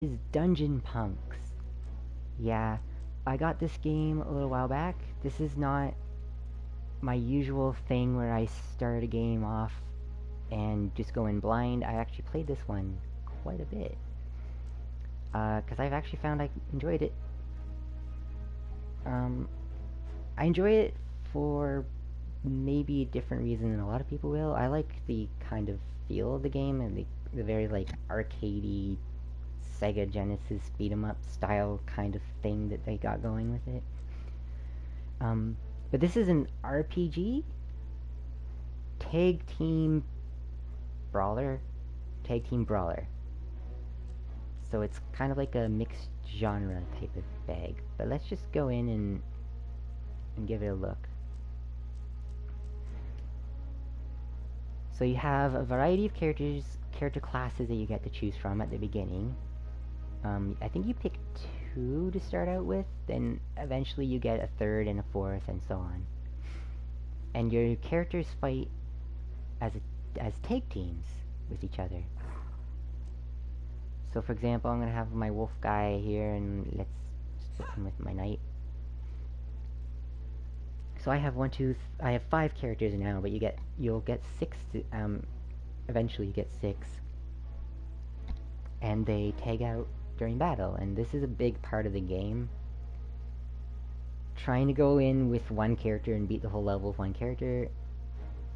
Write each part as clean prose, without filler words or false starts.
is Dungeon Punks. Yeah, I got this game a little while back. This is not my usual thing where I start a game off and just go in blind. I actually played this one quite a bit. Because I've actually found I enjoyed it. I enjoy it for maybe a different reason than a lot of people will. I like the kind of feel of the game and the very, like, arcadey Sega Genesis beat 'em up style kind of thing that they got going with it. But this is an RPG tag team brawler, tag team brawler. So it's kind of like a mixed genre type of bag. But let's just go in and give it a look. So you have a variety of character classes that you get to choose from at the beginning. I think you pick 2 to start out with, then eventually you get a third and a fourth, and so on. And your characters fight as tag teams with each other. So for example, I'm gonna have my wolf guy here, and let's split him with my knight. So I have I have 5 characters now, but you'll get 6 to, eventually you get 6. And they tag out during battle, and this is a big part of the game. Trying to go in with one character and beat the whole level with one character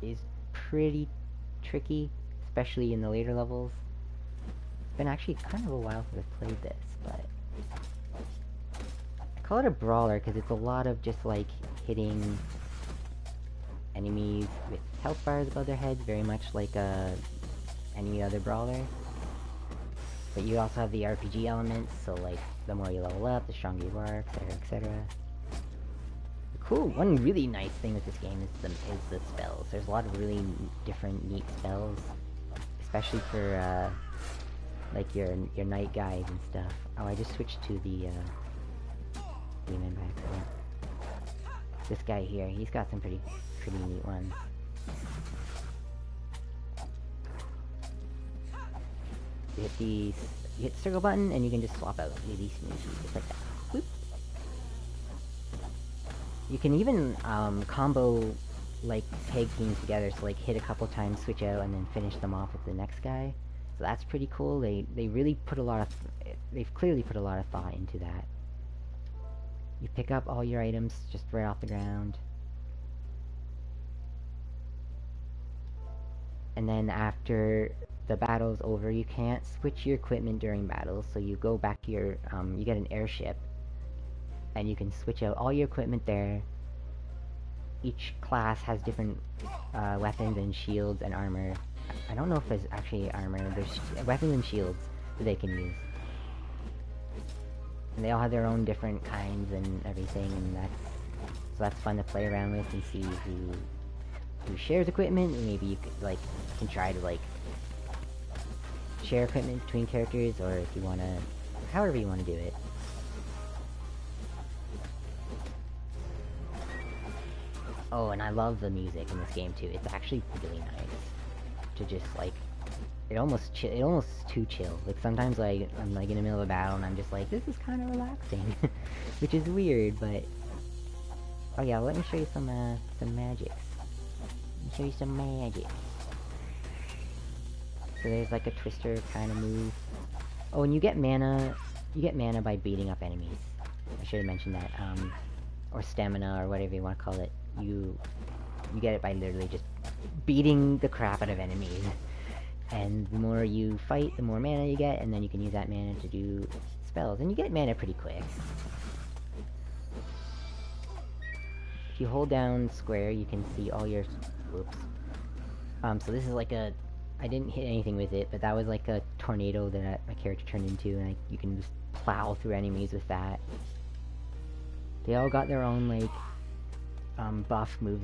is pretty tricky, especially in the later levels. It's been actually kind of a while since I've played this, but I call it a brawler because it's a lot of just like hitting enemies with health bars above their heads, very much like any other brawler. But you also have the RPG elements, so like the more you level up, the stronger you are, etc., etc. Cool. One really nice thing with this game is the spells. There's a lot of really different, neat spells, especially for like your knight guys and stuff. Oh, I just switched to the demon back there. This guy here, he's got some pretty neat ones. You hit the circle button, and you can just swap out really smoothly, just like that. Whoop. You can even combo like tag teams together, so like hit a couple times, switch out, and then finish them off with the next guy. So that's pretty cool. They really put they've clearly put a lot of thought into that. You pick up all your items just right off the ground. And then after the battle's over, you can't switch your equipment during battles, so you go back to your, you get an airship, and you can switch out all your equipment there. Each class has different weapons and shields and armor. I don't know if there's actually armor, there's weapons and shields that they can use. And they all have their own different kinds and everything, and that's fun to play around with and see who shares equipment, and maybe you could, like, can try to, like, share equipment between characters, or if you wanna, however you wanna do it. Oh, and I love the music in this game too. It's actually really nice to just, like, it almost too chill. Like, sometimes, like, I'm, like, in the middle of a battle, and I'm just like, this is kind of relaxing. Which is weird, but... Oh yeah, let me show you some magics. Let me show you some magic. So there's, like, a twister kind of move. Oh, and you get mana by beating up enemies. I should have mentioned that. Or stamina, or whatever you want to call it. You get it by literally just beating the crap out of enemies. And the more you fight, the more mana you get, and then you can use that mana to do spells. And you get mana pretty quick. If you hold down square, you can see all your... Whoops. So this is like a... I didn't hit anything with it, but that was like a tornado that my character turned into, and you can just plow through enemies with that. They all got their own, like, buff moves,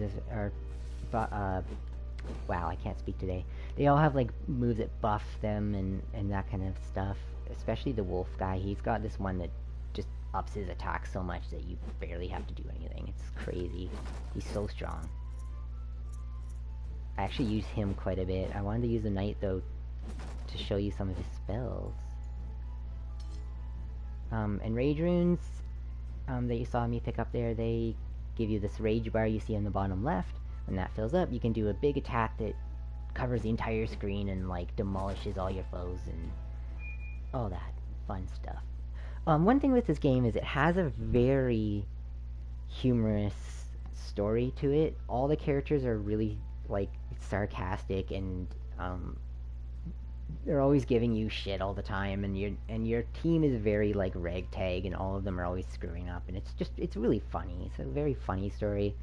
wow, I can't speak today. They all have, like, moves that buff them and that kind of stuff. Especially the wolf guy, he's got this one that just ups his attack so much that you barely have to do anything. It's crazy. He's so strong. I actually use him quite a bit. I wanted to use the knight, though, to show you some of his spells. And rage runes that you saw me pick up there, they give you this rage bar you see on the bottom left. When that fills up, you can do a big attack that covers the entire screen and, like, demolishes all your foes and all that fun stuff. One thing with this game is it has a very humorous story to it. All the characters are really, like, sarcastic and, they're always giving you shit all the time, and your team is very, like, ragtag, and all of them are always screwing up, and it's really funny. It's a very funny story.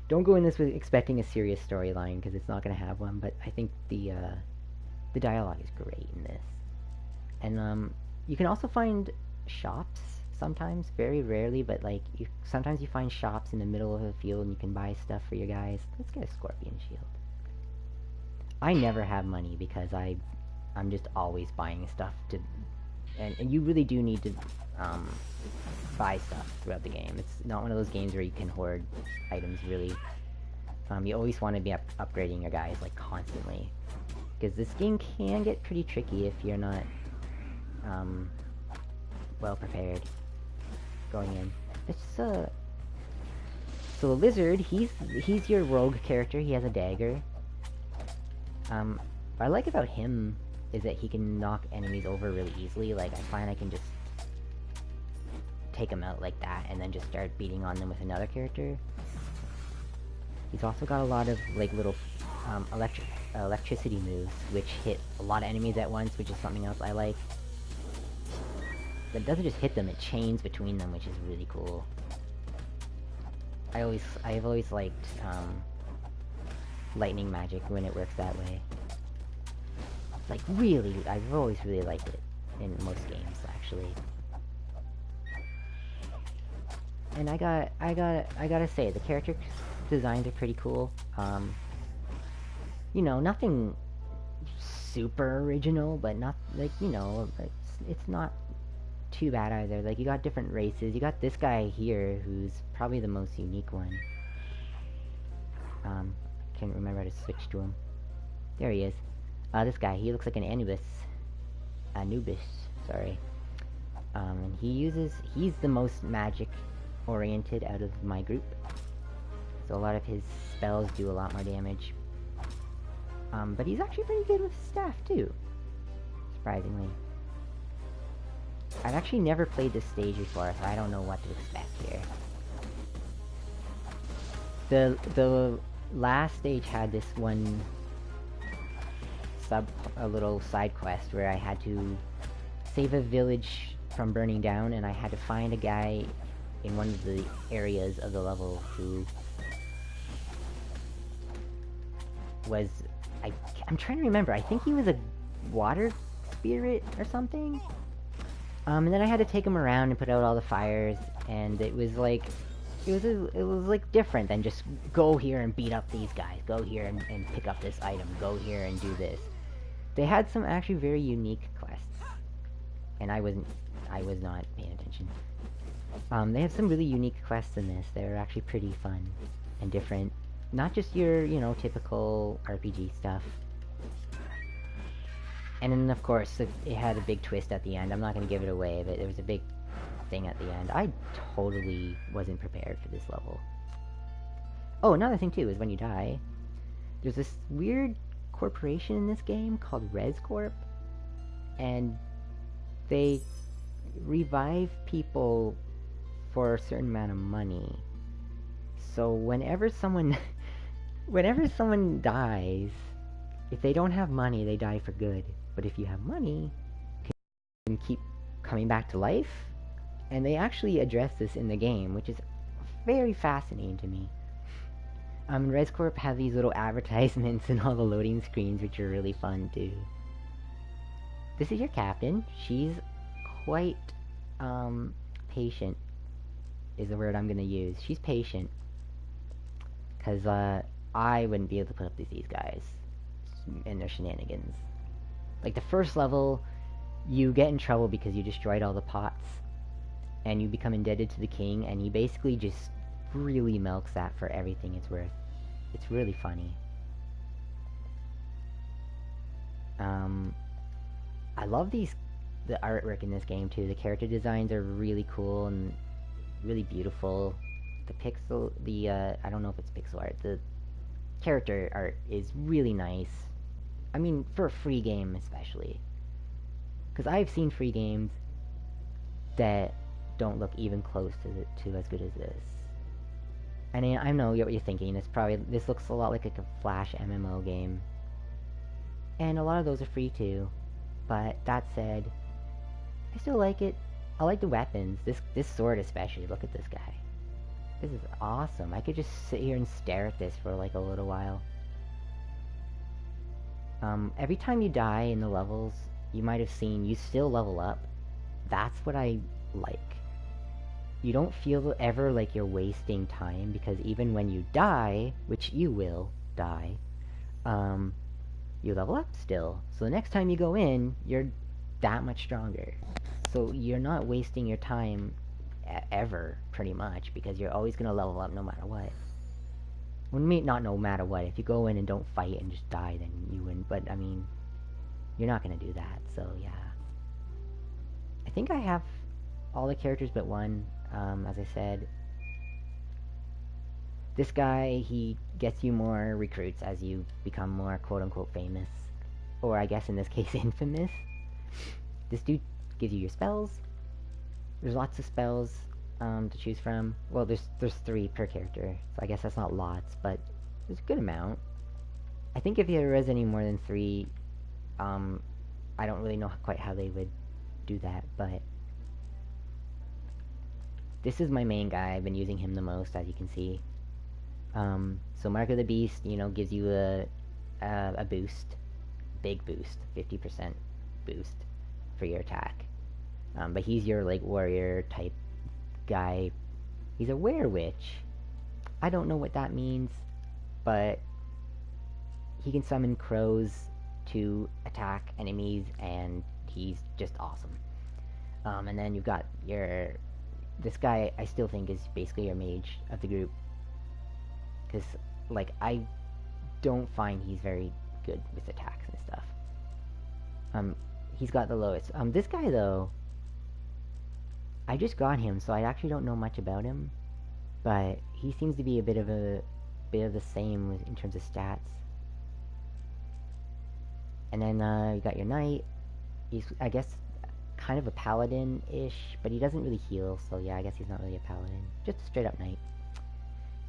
Don't go in this with expecting a serious storyline, because it's not going to have one, but I think the dialogue is great in this. And, you can also find shops sometimes, very rarely, but, like, sometimes you find shops in the middle of a field, and you can buy stuff for your guys. Let's get a scorpion shield. I never have money, because I'm just always buying stuff to... And you really do need to, buy stuff throughout the game. It's not one of those games where you can hoard items, really. You always want to be upgrading your guys, like, constantly. Because this game can get pretty tricky if you're not, well prepared going in. It's, so the lizard, he's your rogue character. He has a dagger. What I like about him is that he can knock enemies over really easily. Like, I find I can just take him out like that, and then just start beating on them with another character. He's also got a lot of, like, little, electricity moves, which hit a lot of enemies at once, which is something else I like. But it doesn't just hit them, it chains between them, which is really cool. I've always liked, lightning magic when it works that way. Like, really, I've always really liked it in most games, actually. And I gotta say, the character designs are pretty cool. You know, nothing super original, but not, like, you know, it's not too bad either. Like, you got different races. You got this guy here, who's probably the most unique one. Can't remember how to switch to him. There he is. This guy, he looks like an Anubis, sorry. And he's the most magic-oriented out of my group. So a lot of his spells do a lot more damage. But he's actually pretty good with staff, too. Surprisingly. I've actually never played this stage before, so I don't know what to expect here. The last stage had this one a little side quest where I had to save a village from burning down, and I had to find a guy in one of the areas of the level who was... I'm trying to remember, I think he was a water spirit or something? And then I had to take him around and put out all the fires, and it was like... It was like different than just go here and beat up these guys, go here and pick up this item, go here and do this. They had some actually very unique quests, and I was not paying attention. They have some really unique quests in this. They're actually pretty fun and different. Not just your, you know, typical RPG stuff. And then, of course, it had a big twist at the end. I'm not going to give it away, but there was a big thing at the end. I totally wasn't prepared for this level. Oh, another thing, too, is when you die, there's this weird corporation in this game called ResCorp, and they revive people for a certain amount of money. So whenever someone dies, if they don't have money, they die for good. But if you have money, you can keep coming back to life. And they actually address this in the game, which is very fascinating to me. ResCorp have these little advertisements in all the loading screens, which are really fun, too. This is your captain. She's quite, patient, is the word I'm gonna use. She's patient. Because, I wouldn't be able to put up with these guys and their shenanigans. Like, the first level, you get in trouble because you destroyed all the pots, and you become indebted to the king, and he basically just really milks that for everything it's worth. It's really funny. I love these the artwork in this game too. The character designs are really cool and really beautiful. I don't know if it's pixel art. The character art is really nice. I mean, for a free game especially. Because I've seen free games that don't look even close to as good as this. And I know what you're thinking. This looks a lot like a Flash MMO game. And a lot of those are free too. But that said, I still like it. I like the weapons. This sword especially. Look at this guy. This is awesome. I could just sit here and stare at this for like a little while. Every time you die in the levels, you might have seen, you still level up. That's what I like. You don't feel ever like you're wasting time, because even when you die, which you will die, you level up still. So the next time you go in, you're that much stronger. So you're not wasting your time ever, pretty much, because you're always going to level up no matter what. Well, not no matter what. If you go in and don't fight and just die, then you win. But, I mean, you're not going to do that, so yeah. I think I have all the characters but one, as I said. This guy, he gets you more recruits as you become more quote-unquote famous. Or, I guess in this case, infamous. This dude gives you your spells. There's lots of spells to choose from. Well, there's 3 per character, so I guess that's not lots, but there's a good amount. I think if there was any more than 3, I don't really know quite how they would do that, but this is my main guy. I've been using him the most, as you can see. So Mark of the Beast, gives you a boost, big boost, 50% boost for your attack. But he's your, like, warrior type guy. He's a were-witch. I don't know what that means, but he can summon crows to attack enemies, and he's just awesome. And then you've got this guy, I still think is basically your mage of the group. Because, like, I don't find he's very good with attacks and stuff. He's got the lowest. This guy, though, I just got him, so I actually don't know much about him, but he seems to be a bit of the same in terms of stats. And then you got your knight. He's, I guess, kind of a paladin-ish, but he doesn't really heal, so yeah, I guess he's not really a paladin. Just a straight-up knight.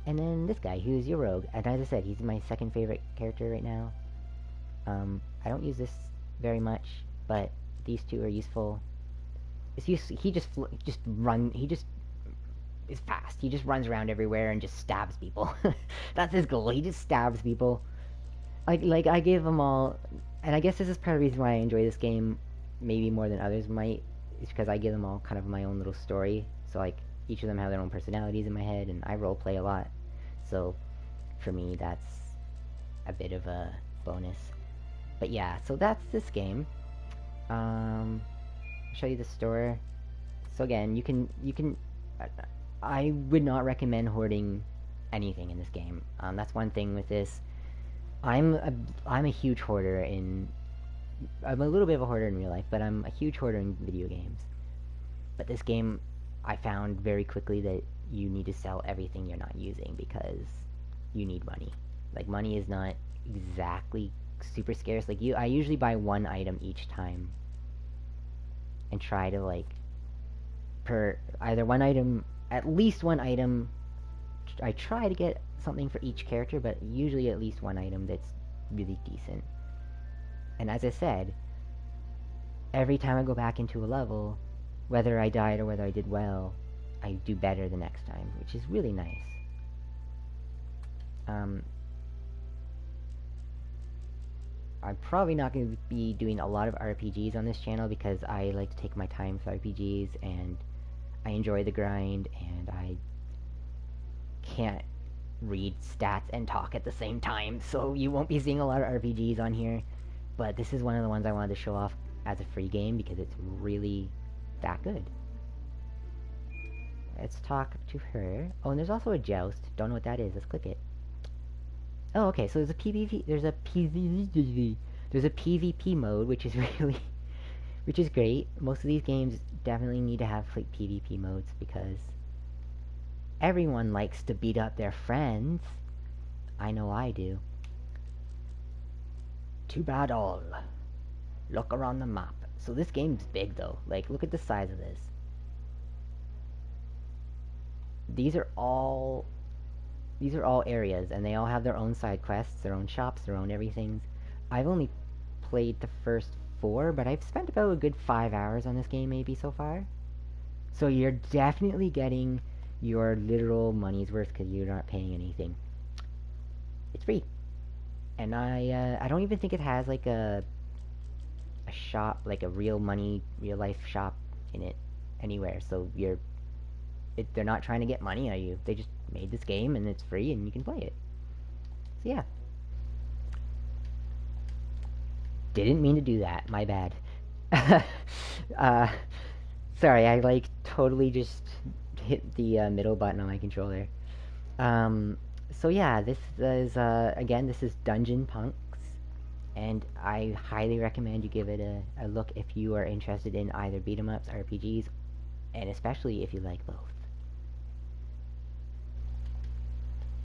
And then this guy, who's your rogue, and as I said, he's my second favorite character right now. I don't use this very much, but these 2 are useful. He just is fast. He just runs around everywhere and just stabs people. That's his goal. He just stabs people. Like I gave them all, and I guess this is part of the reason why I enjoy this game maybe more than others might, is because I give them all kind of my own little story. So like each of them have their own personalities in my head, and I roleplay a lot. So for me, that's a bit of a bonus. But yeah, so that's this game. Show you the store. So again, you can I would not recommend hoarding anything in this game. That's one thing with this. I'm a huge hoarder I'm a little bit of a hoarder in real life, but I'm a huge hoarder in video games. But this game, I found very quickly that you need to sell everything you're not using, because you need money. Like, money is not exactly super scarce. Like, I usually buy 1 item each time and try to, like, either 1 item, at least 1 item. I try to get something for each character, but usually at least 1 item that's really decent. And as I said, every time I go back into a level, whether I died or whether I did well, I do better the next time, which is really nice. I'm probably not going to be doing a lot of RPGs on this channel, because I like to take my time with RPGs, and I enjoy the grind, and I can't read stats and talk at the same time, so you won't be seeing a lot of RPGs on here. But this is one of the ones I wanted to show off as a free game, because it's really that good. Let's talk to her. Oh, and there's also a joust. Don't know what that is. Let's click it. Oh, okay, so there's a PvP mode, which is which is great. Most of these games definitely need to have like PvP modes because everyone likes to beat up their friends. I know I do. To battle. Look around the map. So this game's big though. Like, look at the size of this. These are all areas, and they all have their own side quests, their own shops, their own everything. I've only played the first 4, but I've spent about a good 5 hours on this game maybe so far. So you're definitely getting your literal money's worth because you're not paying anything. It's free. And I don't even think it has like a shop, like a real life shop in it anywhere. So they're not trying to get money out of you. They just made this game and it's free and you can play it. So yeah. Didn't mean to do that. My bad. Sorry, I like totally just hit the middle button on my controller. So yeah, this is again, this is Dungeon Punks, and I highly recommend you give it a look if you are interested in either beat 'em ups, RPGs, and especially if you like both.